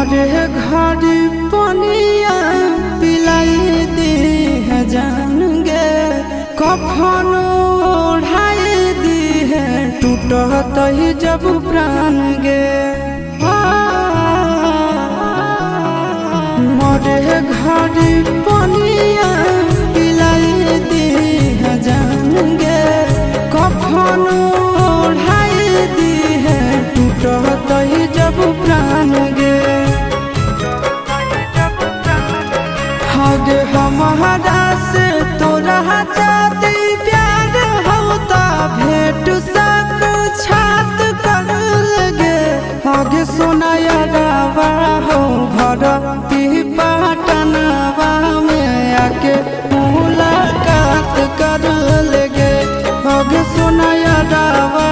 मोरे घर पनिया पिलाई दी है जान गे, कफन ओढ़ाई दी है टूटत ही जब प्राण गे। मोरे घर पनिया पिलाई दी है जान गे, कफन ओढ़ाई दी है टूटत ही जब प्राण गे। हगे हमारा से तोरा जाती प्यार होता भेंट साक्षात कर लगे। हगे सोनाया रावा हो भरती पटनवा में आके मुलाकात कर लगे। हगे सोनाया रावा